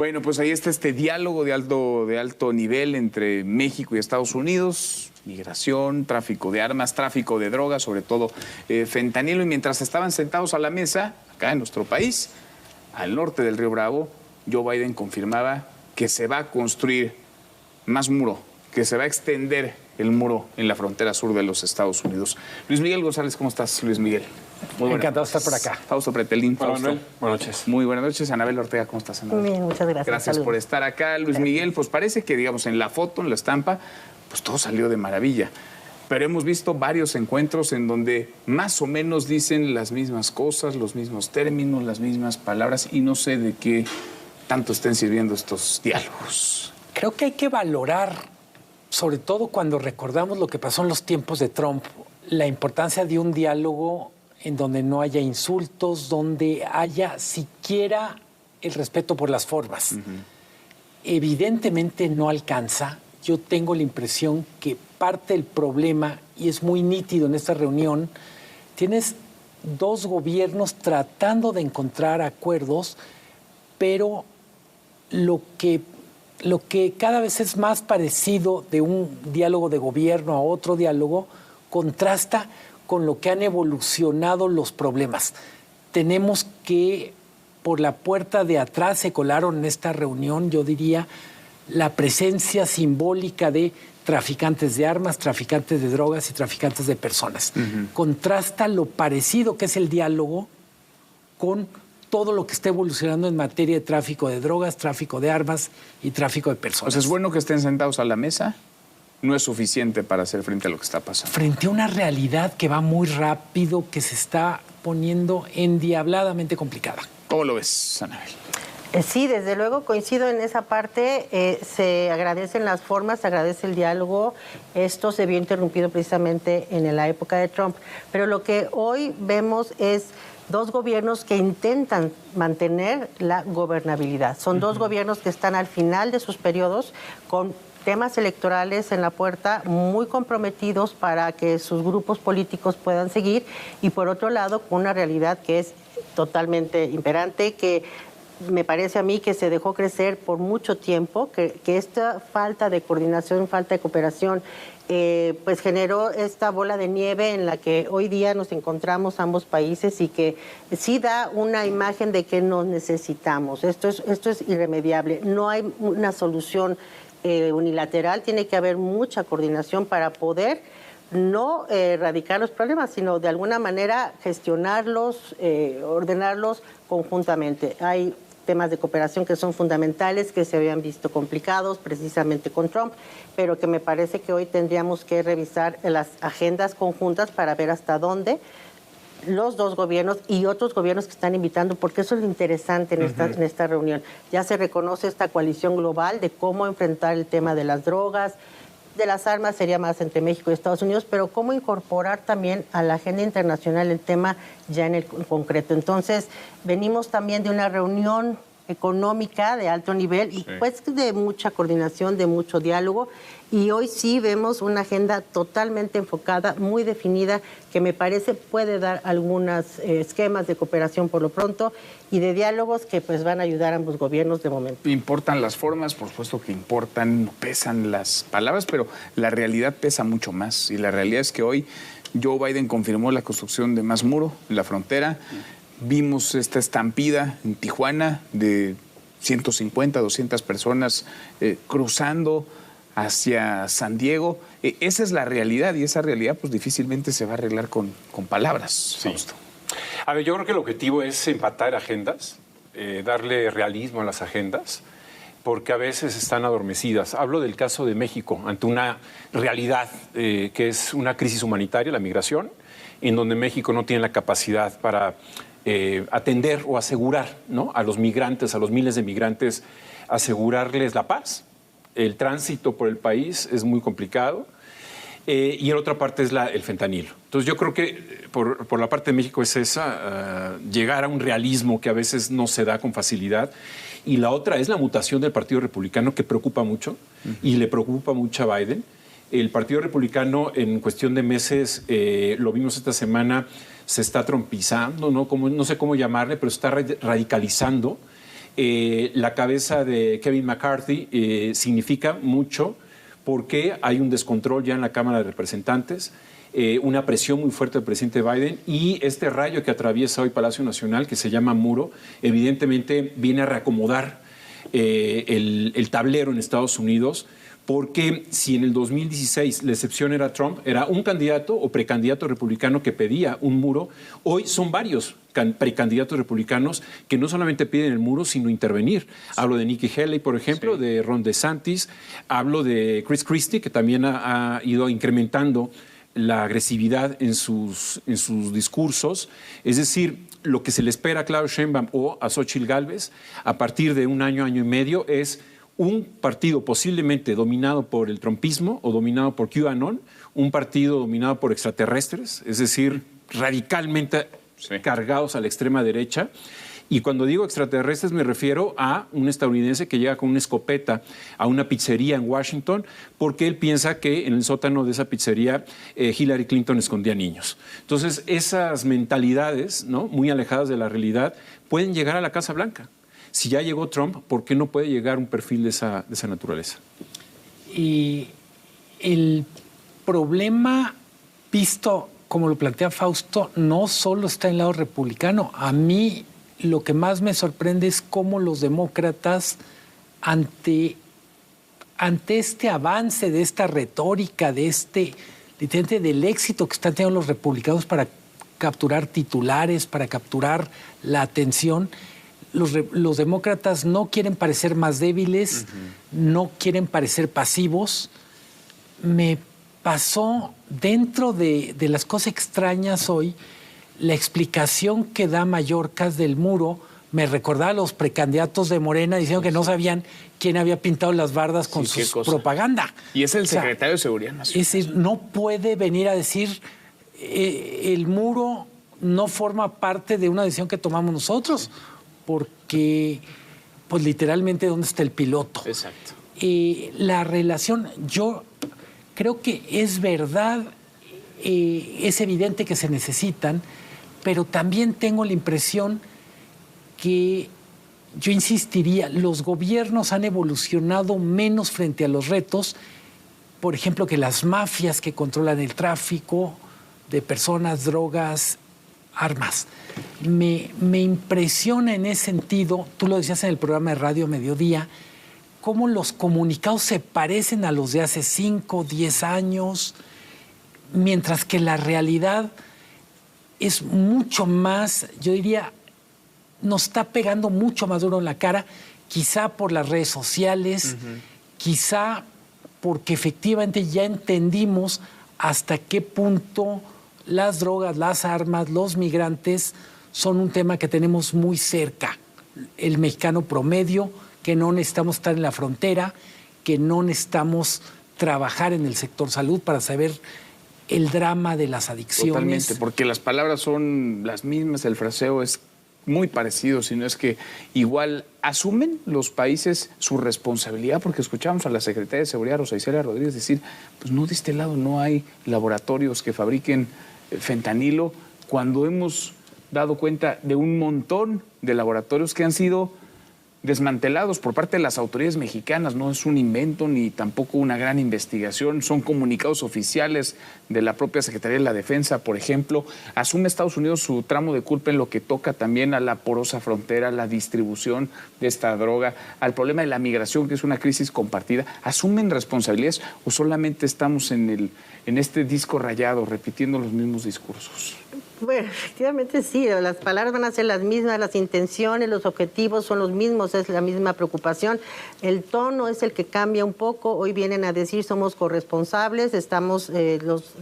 Bueno, pues ahí está este diálogo de alto nivel entre México y Estados Unidos, migración, tráfico de armas, tráfico de drogas, sobre todo fentanilo. Y mientras estaban sentados a la mesa, acá en nuestro país, al norte del Río Bravo, Joe Biden confirmaba que se va a construir más muro, que se va a extender el muro en la frontera sur de los Estados Unidos. Luis Miguel González, ¿cómo estás, Luis Miguel? Muy encantado de estar por acá. Fausto Pretelín. Buenas noches. Muy buenas noches. Anabel Ortega, ¿cómo estás, Anabel? Bien, muchas gracias. Gracias por estar acá. Luis Miguel, pues parece que, digamos, en la foto, en la estampa, pues todo salió de maravilla. Pero hemos visto varios encuentros en donde más o menos dicen las mismas cosas, los mismos términos, las mismas palabras, y no sé de qué tanto estén sirviendo estos diálogos. Creo que hay que valorar, sobre todo cuando recordamos lo que pasó en los tiempos de Trump, la importancia de un diálogo en donde no haya insultos, donde haya siquiera el respeto por las formas. Evidentemente no alcanza. Yo tengo la impresión que parte del problema, y es muy nítido en esta reunión, tienes dos gobiernos tratando de encontrar acuerdos, pero lo que cada vez es más parecido de un diálogo de gobierno a otro diálogo, contrasta con lo que han evolucionado los problemas. Tenemos que, por la puerta de atrás se colaron en esta reunión, yo diría, la presencia simbólica de traficantes de armas, traficantes de drogas y traficantes de personas. Contrasta lo parecido que es el diálogo con todo lo que está evolucionando en materia de tráfico de drogas, tráfico de armas y tráfico de personas. O sea, es bueno que estén sentados a la mesa. No es suficiente para hacer frente a lo que está pasando. Frente a una realidad que va muy rápido, que se está poniendo endiabladamente complicada. ¿Cómo lo ves, Anabel? Sí, desde luego coincido en esa parte. Se agradecen las formas, se agradece el diálogo. Esto se vio interrumpido precisamente en la época de Trump. Pero lo que hoy vemos es dos gobiernos que intentan mantener la gobernabilidad. Son dos gobiernos que están al final de sus periodos con temas electorales en la puerta, muy comprometidos para que sus grupos políticos puedan seguir, y por otro lado, con una realidad que es totalmente imperante, que me parece a mí que se dejó crecer por mucho tiempo, que esta falta de coordinación, falta de cooperación, pues generó esta bola de nieve en la que hoy día nos encontramos ambos países, y que sí da una imagen de que nos necesitamos. Esto es irremediable. No hay una solución unilateral, tiene que haber mucha coordinación para poder no erradicar los problemas, sino de alguna manera gestionarlos, ordenarlos conjuntamente. Hay temas de cooperación que son fundamentales, que se habían visto complicados precisamente con Trump, pero que me parece que hoy tendríamos que revisar las agendas conjuntas para ver hasta dónde los dos gobiernos y otros gobiernos que están invitando, porque eso es lo interesante en esta reunión. Ya se reconoce esta coalición global de cómo enfrentar el tema de las drogas, de las armas sería más entre México y Estados Unidos, pero cómo incorporar también a la agenda internacional el tema ya en el concreto. Entonces, venimos también de una reunión económica de alto nivel y pues de mucha coordinación, de mucho diálogo, y hoy sí vemos una agenda totalmente enfocada, muy definida, que me parece puede dar algunos esquemas de cooperación por lo pronto y de diálogos que pues van a ayudar a ambos gobiernos de momento. Importan las formas, por supuesto que importan, no pesan las palabras, pero la realidad pesa mucho más, y la realidad es que hoy Joe Biden confirmó la construcción de más muro en la frontera. Vimos esta estampida en Tijuana de 150, 200 personas cruzando hacia San Diego. Esa es la realidad, y esa realidad pues difícilmente se va a arreglar con palabras. Sí. A ver, yo creo que el objetivo es empatar agendas, darle realismo a las agendas, porque a veces están adormecidas. Hablo del caso de México, ante una realidad que es una crisis humanitaria, la migración, en donde México no tiene la capacidad para atender o asegurar, ¿no?, a los migrantes, a los miles de migrantes, asegurarles la paz. El tránsito por el país es muy complicado, y la otra parte es el fentanilo. Entonces yo creo que por la parte de México es esa, llegar a un realismo que a veces no se da con facilidad, y la otra es la mutación del Partido Republicano, que preocupa mucho y le preocupa mucho a Biden. El Partido Republicano en cuestión de meses, lo vimos esta semana, se está trompizando, ¿no? No sé cómo llamarle, pero está radicalizando. La cabeza de Kevin McCarthy significa mucho porque hay un descontrol ya en la Cámara de Representantes, una presión muy fuerte del presidente Biden, y este rayo que atraviesa hoy Palacio Nacional, que se llama muro, evidentemente viene a reacomodar el tablero en Estados Unidos, porque si en el 2016 la excepción era Trump, era un candidato o precandidato republicano que pedía un muro, hoy son varios precandidatos republicanos que no solamente piden el muro, sino intervenir. Hablo de Nikki Haley, por ejemplo, de Ron DeSantis, hablo de Chris Christie, que también ha ido incrementando la agresividad en sus discursos. Es decir, lo que se le espera a Claudia Sheinbaum o a Xóchitl Gálvez a partir de un año, año y medio, es un partido posiblemente dominado por el trumpismo o dominado por QAnon, un partido dominado por extraterrestres, es decir, radicalmente cargados a la extrema derecha. Y cuando digo extraterrestres me refiero a un estadounidense que llega con una escopeta a una pizzería en Washington porque él piensa que en el sótano de esa pizzería Hillary Clinton escondía niños. Entonces, esas mentalidades, ¿no?, muy alejadas de la realidad pueden llegar a la Casa Blanca. Si ya llegó Trump, ¿por qué no puede llegar un perfil de esa naturaleza? Y el problema, visto como lo plantea Fausto, no solo está en el lado republicano. A mí lo que más me sorprende es cómo los demócratas, ante este avance de esta retórica, del éxito que están teniendo los republicanos para capturar titulares, para capturar la atención, los demócratas no quieren parecer más débiles, no quieren parecer pasivos. Me pasó dentro de las cosas extrañas hoy, la explicación que da Mayorkas del muro me recordaba a los precandidatos de Morena diciendo que no sabían quién había pintado las bardas con su propaganda. Y es el secretario de Seguridad Nacional. Es decir, no puede venir a decir el muro no forma parte de una decisión que tomamos nosotros, porque, pues literalmente, ¿dónde está el piloto? Exacto. La relación, yo creo que es verdad, es evidente que se necesitan, pero también tengo la impresión que, yo insistiría, los gobiernos han evolucionado menos frente a los retos, por ejemplo, que las mafias que controlan el tráfico de personas, drogas, armas. Me impresiona en ese sentido, tú lo decías en el programa de Radio Mediodía, cómo los comunicados se parecen a los de hace 5, 10 años, mientras que la realidad es mucho más, yo diría, nos está pegando mucho más duro en la cara, quizá por las redes sociales, quizá porque efectivamente ya entendimos hasta qué punto las drogas, las armas, los migrantes son un tema que tenemos muy cerca. El mexicano promedio, que no necesitamos estar en la frontera, que no necesitamos trabajar en el sector salud para saber el drama de las adicciones. Totalmente, porque las palabras son las mismas, el fraseo es muy parecido, sino es que igual asumen los países su responsabilidad, porque escuchamos a la secretaria de Seguridad, Rosa Isela Rodríguez, decir, pues no, de este lado no hay laboratorios que fabriquen fentanilo, cuando hemos dado cuenta de un montón de laboratorios que han sido desmantelados por parte de las autoridades mexicanas. No es un invento ni tampoco una gran investigación, son comunicados oficiales de la propia Secretaría de la Defensa, por ejemplo. Asume Estados Unidos su tramo de culpa en lo que toca también a la porosa frontera, la distribución de esta droga, al problema de la migración, que es una crisis compartida. ¿Asumen responsabilidades o solamente estamos en este disco rayado repitiendo los mismos discursos? Bueno, efectivamente sí, las palabras van a ser las mismas, las intenciones, los objetivos son los mismos, es la misma preocupación. El tono es el que cambia un poco. Hoy vienen a decir somos corresponsables, estamos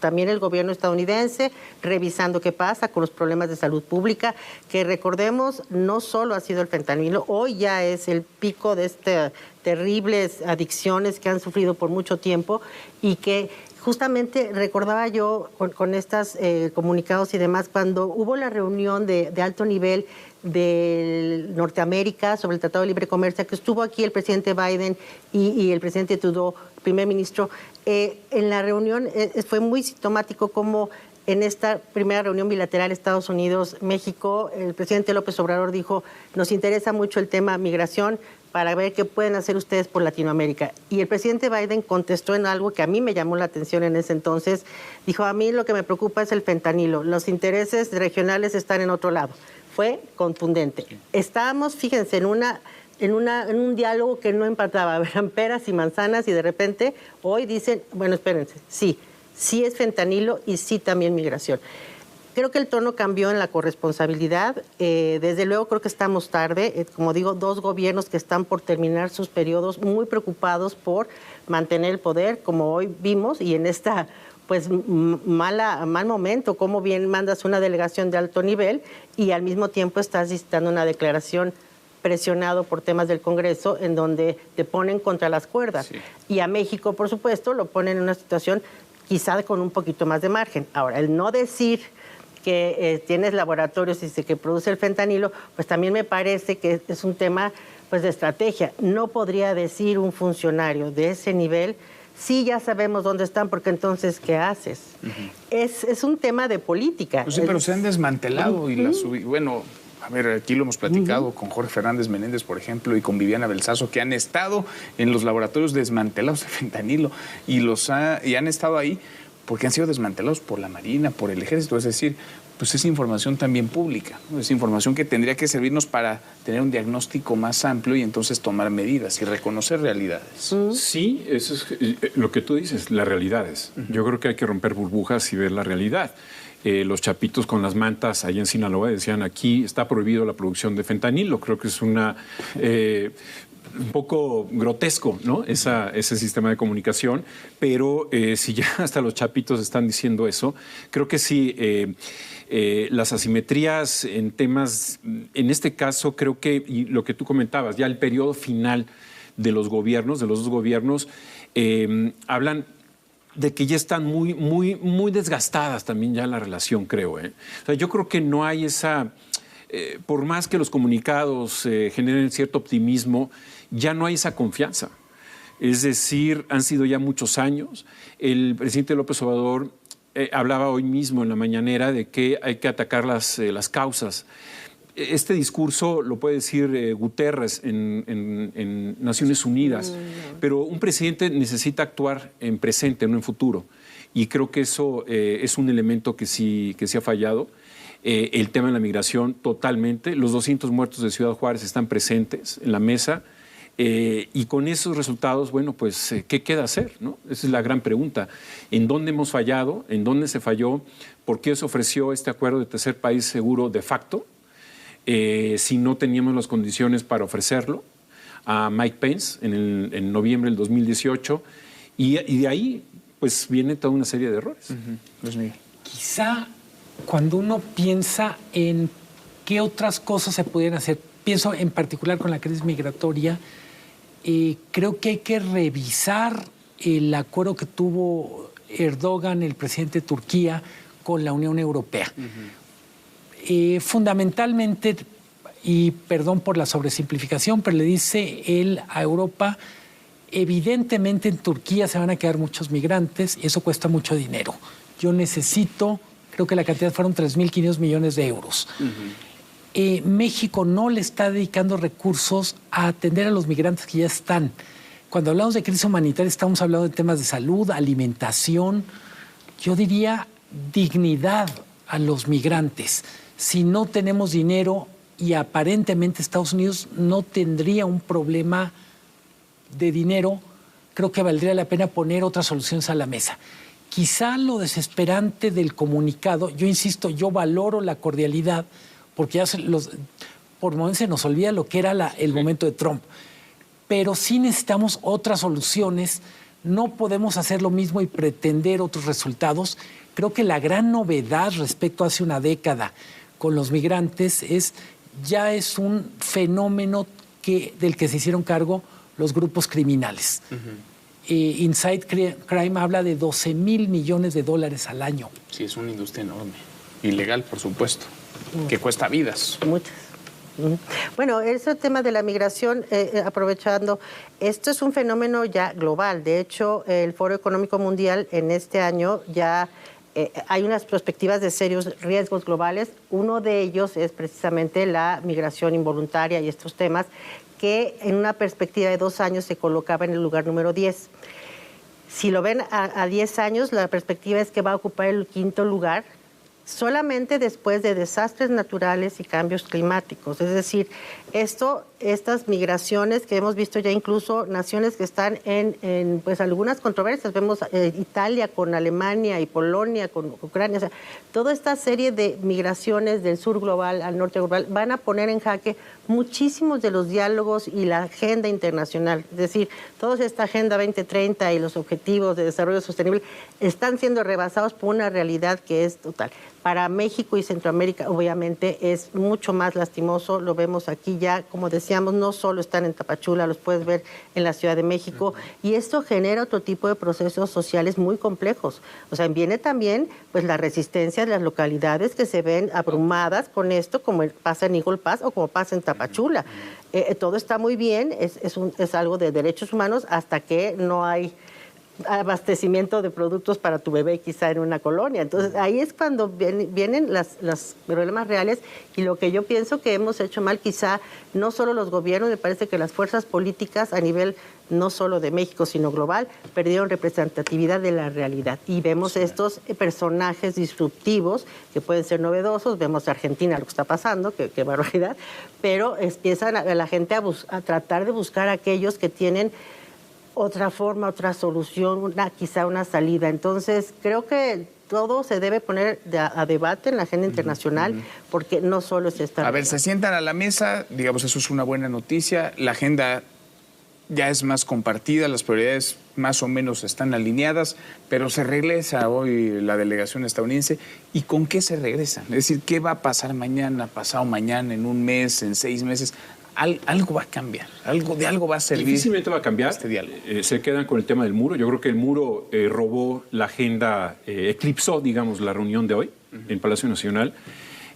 también el gobierno estadounidense revisando qué pasa con los problemas de salud pública, que recordemos no solo ha sido el fentanilo, hoy ya es el pico de estas terribles adicciones que han sufrido por mucho tiempo y que justamente recordaba yo con estos comunicados y demás, cuando hubo la reunión de alto nivel de Norteamérica sobre el Tratado de Libre Comercio, que estuvo aquí el presidente Biden y el presidente Trudeau, primer ministro, en la reunión fue muy sintomático cómo En esta primera reunión bilateral Estados Unidos-México, el presidente López Obrador dijo, nos interesa mucho el tema migración para ver qué pueden hacer ustedes por Latinoamérica. Y el presidente Biden contestó en algo que a mí me llamó la atención en ese entonces. Dijo, a mí lo que me preocupa es el fentanilo. Los intereses regionales están en otro lado. Fue contundente. Estábamos, fíjense, en un diálogo que no empataba, eran peras y manzanas, y de repente hoy dicen, bueno, espérense, sí es fentanilo y sí también migración. Creo que el tono cambió en la corresponsabilidad. Desde luego creo que estamos tarde. Como digo, 2 gobiernos que están por terminar sus periodos muy preocupados por mantener el poder, como hoy vimos, y en esta pues mal momento, como bien mandas una delegación de alto nivel y al mismo tiempo estás dictando una declaración presionado por temas del Congreso en donde te ponen contra las cuerdas. Sí. Y a México, por supuesto, lo ponen en una situación quizá con un poquito más de margen. Ahora, el no decir que tienes laboratorios y que produce el fentanilo, pues también me parece que es un tema pues de estrategia. No podría decir un funcionario de ese nivel, sí, ya sabemos dónde están, porque entonces, ¿qué haces? Es un tema de política. Pues sí, pero se han desmantelado y bueno, a ver, aquí lo hemos platicado con Jorge Fernández Menéndez, por ejemplo, y con Viviana Belsazo, que han estado en los laboratorios desmantelados de fentanilo y han estado ahí porque han sido desmantelados por la Marina, por el Ejército. Es decir, pues es información también pública, ¿no? Es información que tendría que servirnos para tener un diagnóstico más amplio y entonces tomar medidas y reconocer realidades. Sí, eso es lo que tú dices, las realidades. Yo creo que hay que romper burbujas y ver la realidad. Los chapitos con las mantas ahí en Sinaloa decían, aquí está prohibido la producción de fentanilo. Creo que es un poco grotesco, ¿no? Ese sistema de comunicación, pero si ya hasta los chapitos están diciendo eso, creo que sí, las asimetrías en temas, en este caso creo que, y lo que tú comentabas, ya el periodo final de los dos gobiernos, hablan de que ya están muy desgastadas también ya la relación, creo. O sea, yo creo que no hay esa... por más que los comunicados generen cierto optimismo, ya no hay esa confianza. Es decir, han sido ya muchos años. El presidente López Obrador hablaba hoy mismo en la mañanera de que hay que atacar las causas. Este discurso lo puede decir Guterres en Naciones Unidas, pero un presidente necesita actuar en presente, no en futuro. Y creo que eso es un elemento que sí ha fallado. El tema de la migración totalmente. Los 200 muertos de Ciudad Juárez están presentes en la mesa. Y con esos resultados, bueno, pues, ¿qué queda hacer, no? Esa es la gran pregunta. ¿En dónde hemos fallado? ¿En dónde se falló? ¿Por qué se ofreció este acuerdo de tercer país seguro de facto? Si no teníamos las condiciones para ofrecerlo a Mike Pence en noviembre del 2018. Y de ahí, pues, viene toda una serie de errores. Pues, Miguel. Quizá cuando uno piensa en qué otras cosas se pudieran hacer, pienso en particular con la crisis migratoria, creo que hay que revisar el acuerdo que tuvo Erdogan, el presidente de Turquía, con la Unión Europea. Fundamentalmente, y perdón por la sobresimplificación, pero le dice él a Europa, evidentemente en Turquía se van a quedar muchos migrantes y eso cuesta mucho dinero. Yo necesito, creo que la cantidad fueron 3.500 millones de euros. México no le está dedicando recursos a atender a los migrantes que ya están. Cuando hablamos de crisis humanitaria estamos hablando de temas de salud, alimentación, yo diría dignidad a los migrantes. Si no tenemos dinero y aparentemente Estados Unidos no tendría un problema de dinero, creo que valdría la pena poner otras soluciones a la mesa. Quizá lo desesperante del comunicado, yo insisto, yo valoro la cordialidad, porque ya por momentos se nos olvida lo que era el momento de Trump. Pero sí necesitamos otras soluciones, no podemos hacer lo mismo y pretender otros resultados. Creo que la gran novedad respecto a hace una década con los migrantes ya es un fenómeno del que se hicieron cargo los grupos criminales. Inside Crime habla de 12,000 millones de dólares al año. Sí, es una industria enorme. Ilegal, por supuesto, que cuesta vidas. Muchas. Bueno, ese tema de la migración, aprovechando, esto es un fenómeno ya global. De hecho, el Foro Económico Mundial en este año ya hay unas perspectivas de serios riesgos globales. Uno de ellos es precisamente la migración involuntaria y estos temas que en una perspectiva de 2 años se colocaba en el lugar número 10. Si lo ven a 10 años, la perspectiva es que va a ocupar el 5º lugar solamente después de desastres naturales y cambios climáticos. Es decir, estas migraciones que hemos visto ya, incluso naciones que están en pues algunas controversias, vemos Italia con Alemania y Polonia con Ucrania, o sea, toda esta serie de migraciones del sur global al norte global van a poner en jaque muchísimos de los diálogos y la agenda internacional. Es decir, toda esta Agenda 2030 y los objetivos de desarrollo sostenible están siendo rebasados por una realidad que es total. Para México y Centroamérica, obviamente, es mucho más lastimoso. Lo vemos aquí ya, como decíamos, no solo están en Tapachula, los puedes ver en la Ciudad de México. Y esto genera otro tipo de procesos sociales muy complejos. O sea, viene también pues la resistencia de las localidades que se ven abrumadas con esto, como pasa en Eagle Pass o como pasa en Tapachula. Todo está muy bien, es algo de derechos humanos hasta que no hay abastecimiento de productos para tu bebé quizá en una colonia. Entonces ahí es cuando vienen los problemas reales, y lo que yo pienso que hemos hecho mal, quizá no solo los gobiernos, me parece que las fuerzas políticas a nivel no solo de México sino global perdieron representatividad de la realidad, y vemos estos personajes disruptivos que pueden ser novedosos. Vemos a Argentina lo que está pasando, qué barbaridad, pero empiezan a la gente a tratar de buscar a aquellos que tienen otra forma, otra solución, quizá una salida. Entonces, creo que todo se debe poner a debate en la agenda internacional, porque no solo es esta... A ver, se sientan a la mesa, digamos, eso es una buena noticia, la agenda ya es más compartida, las prioridades más o menos están alineadas, pero se regresa hoy la delegación estadounidense. ¿Y con qué se regresan? Es decir, ¿qué va a pasar mañana, pasado mañana, en un mes, en 6 meses? Algo va a cambiar, de algo va a servir. Difícilmente va a cambiar. Este diálogo. Se quedan con el tema del muro. Yo creo que el muro robó la agenda, eclipsó, digamos, la reunión de hoy en Palacio Nacional.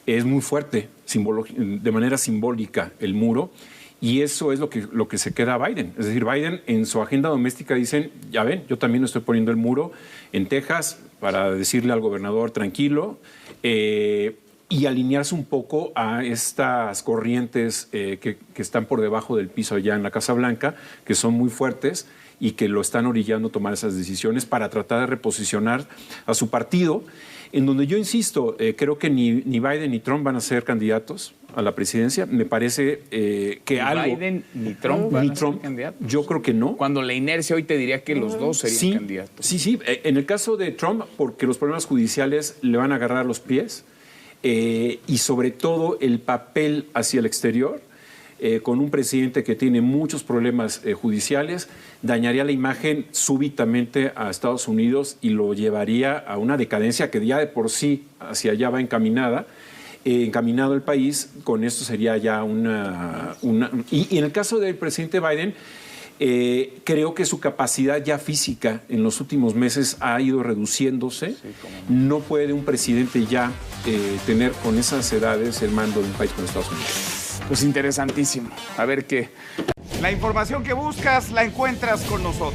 Es muy fuerte, de manera simbólica, el muro. Y eso es lo que se queda a Biden. Es decir, Biden en su agenda doméstica dicen, ya ven, yo también estoy poniendo el muro en Texas para decirle al gobernador tranquilo, y alinearse un poco a estas corrientes que están por debajo del piso allá en la Casa Blanca, que son muy fuertes y que lo están orillando a tomar esas decisiones para tratar de reposicionar a su partido, en donde yo insisto, creo que ni Biden ni Trump van a ser candidatos a la presidencia. Me parece que ni Biden ni Trump van a ser candidatos. Yo creo que no. Cuando la inercia hoy te diría que los dos serían candidatos. Sí. En el caso de Trump, porque los problemas judiciales le van a agarrar los pies, y sobre todo el papel hacia el exterior, con un presidente que tiene muchos problemas judiciales, dañaría la imagen súbitamente a Estados Unidos y lo llevaría a una decadencia que ya de por sí hacia allá va encaminado el país. Con esto sería ya y en el caso del presidente Biden, creo que su capacidad ya física en los últimos meses ha ido reduciéndose. Sí, no puede un presidente ya tener con esas edades el mando de un país como Estados Unidos. Pues interesantísimo. A ver qué. La información que buscas la encuentras con nosotros.